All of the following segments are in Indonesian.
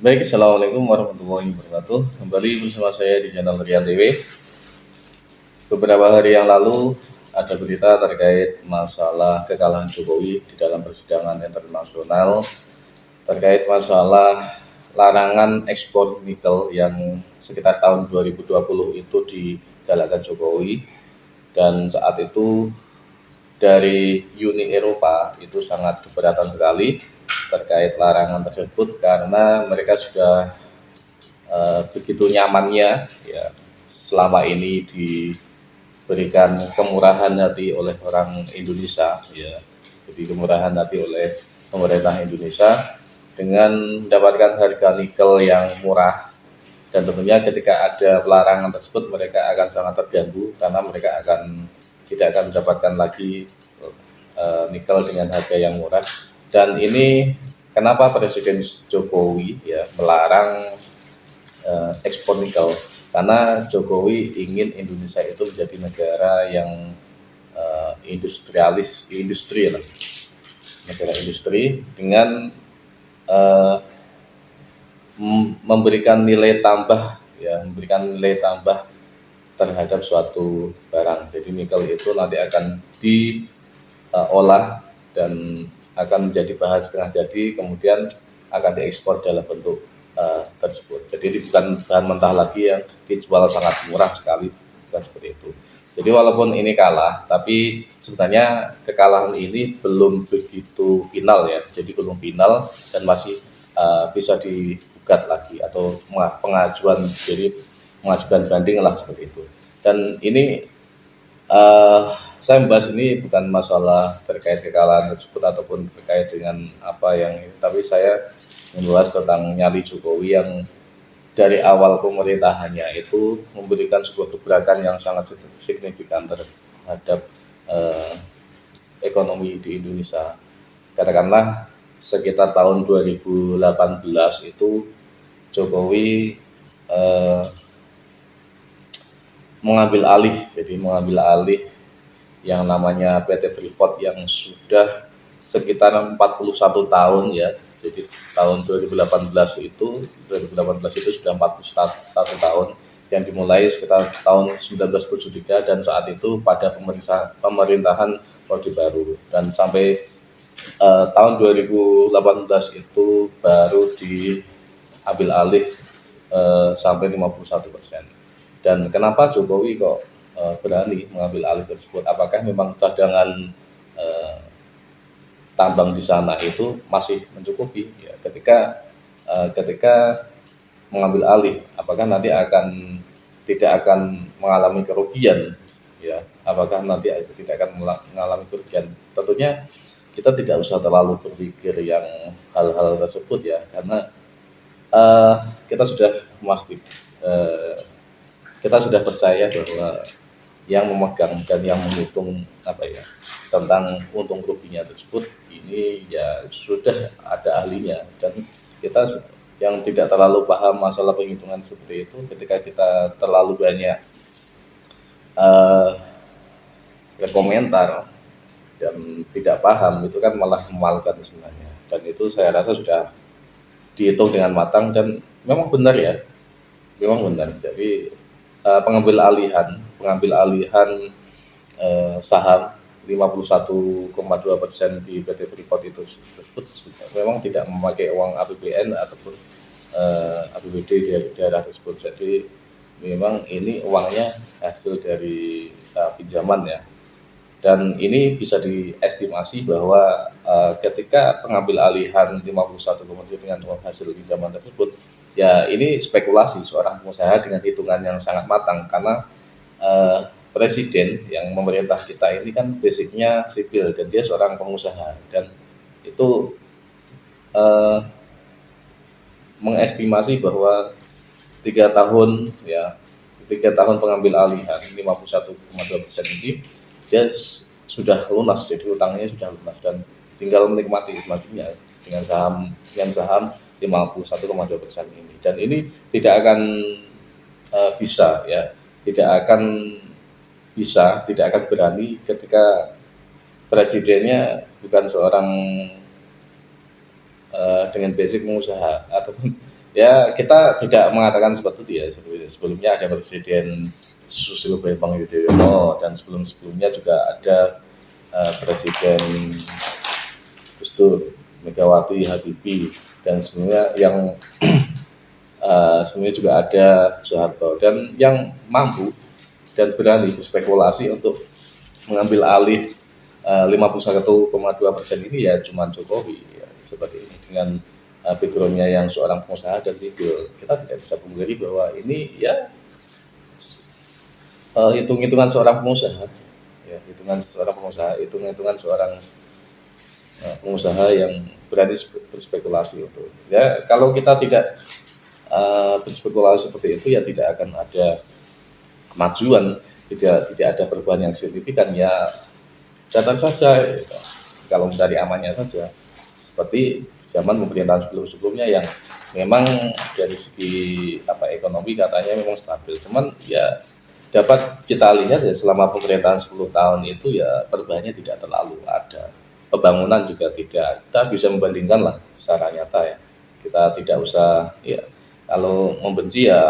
Baik, Assalamualaikum warahmatullahi wabarakatuh. Kembali bersama saya di channel Rian TV. Beberapa hari yang lalu ada berita terkait masalah kekalahan Jokowi di dalam persidangan internasional terkait masalah larangan ekspor nikel yang sekitar tahun 2020 itu digalakkan Jokowi, dan saat itu dari Uni Eropa itu sangat keberatan sekali terkait larangan tersebut karena mereka sudah begitu nyamannya ya selama ini diberikan kemurahan hati oleh orang Indonesia ya, jadi kemurahan hati oleh pemerintah Indonesia dengan mendapatkan harga nikel yang murah, dan tentunya ketika ada pelarangan tersebut mereka akan sangat terganggu karena mereka tidak akan mendapatkan lagi nikel dengan harga yang murah. Dan ini kenapa Presiden Jokowi ya melarang ekspor nikel, karena Jokowi ingin Indonesia itu menjadi negara yang negara industri dengan memberikan nilai tambah terhadap suatu barang. Jadi nikel itu nanti akan diolah dan akan menjadi bahan setengah jadi, kemudian akan diekspor dalam bentuk tersebut. Jadi ini bukan bahan mentah lagi yang dijual sangat murah sekali, bukan seperti itu. Jadi walaupun ini kalah, tapi sebenarnya kekalahan ini belum begitu final ya. Jadi belum final dan masih bisa digugat lagi atau mengajukan banding lah seperti itu. Dan ini saya membahas ini bukan masalah terkait kekalahan tersebut ataupun terkait dengan apa yang ini, tapi saya membahas tentang nyali Jokowi yang dari awal pemerintahannya itu memberikan sebuah gebrakan yang sangat signifikan terhadap ekonomi di Indonesia. Katakanlah sekitar tahun 2018 itu Jokowi mengambil alih yang namanya PT Freeport yang sudah sekitar 41 tahun ya. Jadi tahun 2018 itu sudah 41 tahun, yang dimulai sekitar tahun 1973 dan saat itu pada pemerintahan Orde Baru, dan sampai tahun 2018 itu baru diambil alih sampai 51%. Dan kenapa Jokowi kok berani mengambil alih tersebut? Apakah memang cadangan tambang di sana itu masih mencukupi? Ya, ketika mengambil alih, apakah nanti tidak akan mengalami kerugian? Ya, apakah nanti tidak akan mengalami kerugian? Tentunya kita tidak usah terlalu berpikir yang hal-hal tersebut ya, karena kita sudah kita sudah percaya bahwa yang memegang dan yang menghitung tentang untung ruginya tersebut ini ya sudah ada ahlinya, dan kita yang tidak terlalu paham masalah penghitungan seperti itu, ketika kita terlalu banyak berkomentar dan tidak paham, itu kan malah memalukan sebenarnya. Dan itu saya rasa sudah dihitung dengan matang dan memang benar ya, memang benar. Jadi pengambil alihan saham 51,2% di PT Freeport itu tersebut memang tidak memakai uang APBN ataupun APBD di daerah tersebut. Jadi memang ini uangnya hasil dari pinjaman ya. Dan ini bisa diestimasi bahwa ketika pengambil alihan 51,2% dengan hasil pinjaman tersebut, ya ini spekulasi seorang pengusaha dengan hitungan yang sangat matang, karena presiden yang memerintah kita ini kan basicnya sipil dan dia seorang pengusaha, dan itu mengestimasi bahwa 3 tahun pengambil alihan 51,2% ini dia sudah lunas, jadi utangnya sudah lunas dan tinggal menikmati nikmatinya dengan saham 51,2% ini. Dan ini tidak akan tidak akan berani ketika presidennya bukan seorang dengan basic pengusaha ataupun Ya, kita tidak mengatakan seperti itu ya. Sebelumnya ada Presiden Susilo Bambang Yudhoyono, dan sebelum-sebelumnya juga ada Presiden Gus Dur, Megawati, Habibie, dan sebenarnya yang sebenarnya juga ada Soeharto, dan yang mampu dan berani berspekulasi untuk mengambil alih 51,2% ini ya cuma Jokowi ya, seperti ini dengan backgroundnya yang seorang pengusaha dan sipil. Kita tidak bisa pungkiri bahwa ini ya hitung-hitungan seorang pengusaha, ya hitungan seorang pengusaha, hitung-hitungan seorang pengusaha yang berani berspekulasi untuk ya. Kalau kita tidak berspekulasi seperti itu ya tidak akan ada kemajuan, tidak ada perubahan yang signifikan ya. Catat saja gitu. Kalau dari amannya saja seperti zaman pemerintahan sebelum-sebelumnya yang memang dari segi ekonomi katanya memang stabil, cuman ya dapat kita lihat ya selama pemerintahan 10 tahun itu ya perubahannya tidak terlalu ada, pembangunan juga tidak. Kita bisa membandingkan lah secara nyata ya, kita tidak usah ya kalau membenci ya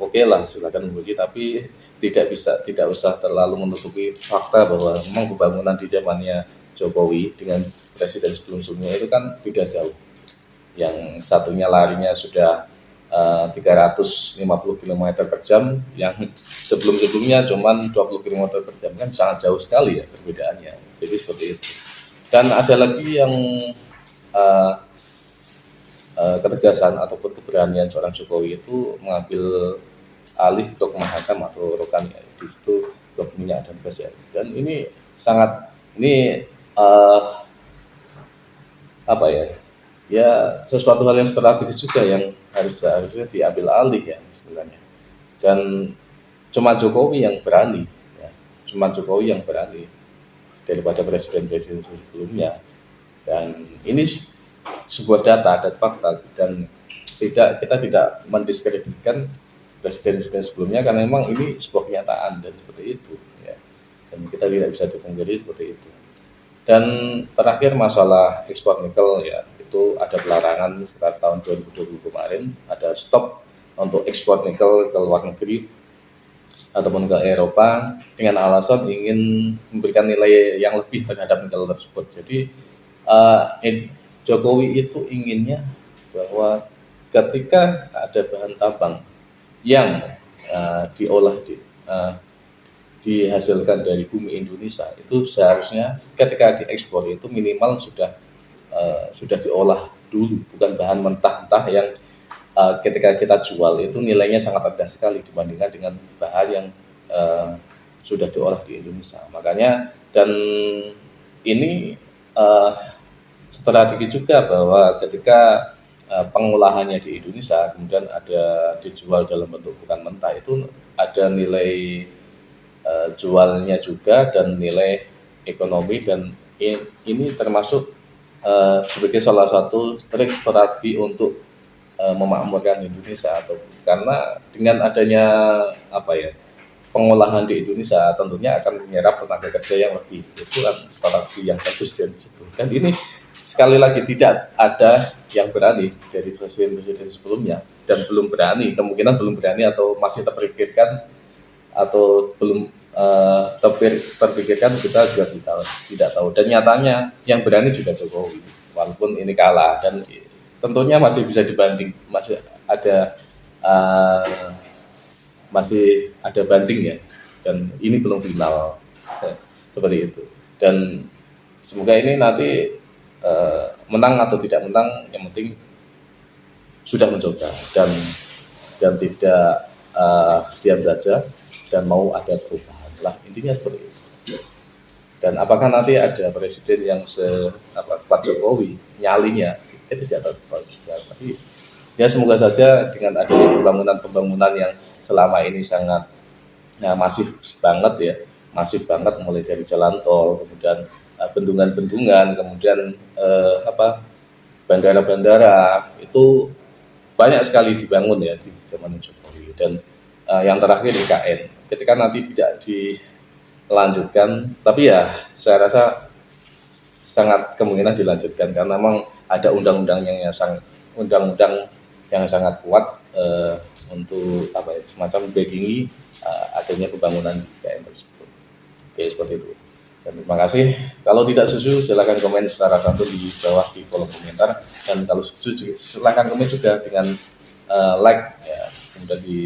oke lah silakan membenci, tapi tidak usah terlalu menutupi fakta bahwa memang pembangunan di zamannya Jokowi dengan presiden sebelum-sebelumnya itu kan beda jauh. Yang satunya larinya sudah 350 km per jam, yang sebelum-sebelumnya cuma 20 km per jam, kan sangat jauh sekali ya perbedaannya. Jadi seperti itu. Dan ada lagi yang uh, ketegasan ataupun keberanian seorang Jokowi itu mengambil alih blok Mahakam atau Rokan ya, di situ blok minyak dan gas ya. Dan ini sangat ini uh, apa ya? Ya sesuatu hal yang strategis juga yang harusnya diambil alih ya sebenarnya. Dan cuma Jokowi yang berani, ya. Cuma Jokowi yang berani daripada presiden-presiden sebelumnya. Dan ini sebuah data fakta, dan kita tidak mendiskreditkan presiden-presiden sebelumnya karena memang ini sebuah kenyataan dan seperti itu ya. Dan kita tidak bisa dipungkiri seperti itu. Dan terakhir masalah ekspor nikel ya, itu ada pelarangan sekitar tahun 2020 kemarin, ada stop untuk ekspor nikel ke luar negeri ataupun ke Eropa dengan alasan ingin memberikan nilai yang lebih terhadap nikel tersebut. Jadi Jokowi itu inginnya bahwa ketika ada bahan tambang yang diolah dihasilkan dari bumi Indonesia, itu seharusnya ketika diekspor itu minimal sudah diolah dulu, bukan bahan mentah-mentah yang ketika kita jual itu nilainya sangat rendah sekali dibandingkan dengan bahan yang sudah diolah di Indonesia. Makanya dan ini strategi juga bahwa ketika pengolahannya di Indonesia kemudian ada dijual dalam bentuk bukan mentah, itu ada nilai jualnya juga dan nilai ekonomi, dan ini termasuk sebagai salah satu trik strategi untuk memakmurkan Indonesia, atau karena dengan adanya pengolahan di Indonesia tentunya akan menyerap tenaga kerja yang lebih, itu kan strategi yang bagus dari situ. Dan ini sekali lagi tidak ada yang berani dari presiden-presiden sebelumnya, dan belum berani, kemungkinan belum berani atau masih terpikirkan atau belum terpikirkan, kita juga tidak tahu. Dan nyatanya yang berani juga Jokowi, walaupun ini kalah, dan tentunya masih bisa dibanding, uh, masih ada banding ya, dan ini belum final seperti itu. Dan semoga ini nanti menang atau tidak menang, yang penting sudah mencoba dan tidak diam saja dan mau ada perubahan lah, intinya seperti itu. Dan apakah nanti ada presiden yang Pak Jokowi nyalinya, kita tidak tahu, tapi ya semoga saja dengan adanya pembangunan yang selama ini sangat masif banget ya, masif banget, mulai dari jalan tol, kemudian bendungan-bendungan, kemudian bandara-bandara, itu banyak sekali dibangun ya di zaman Jokowi. Dan yang terakhir IKN, ketika nanti tidak dilanjutkan, tapi ya saya rasa sangat kemungkinan dilanjutkan karena memang ada undang-undang yang sangat kuat untuk semacam backingi adanya pembangunan IKN tersebut. Oke, seperti itu. Dan terima kasih. Kalau tidak setuju silakan komen secara santun di bawah di kolom komentar, dan kalau setuju silakan komen juga dengan like ya, kemudian di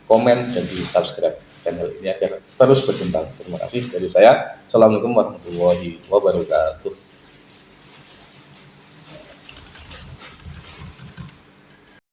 komen dan di subscribe channel ini agar terus berkembang. Terima kasih dari saya. Assalamualaikum warahmatullahi wabarakatuh.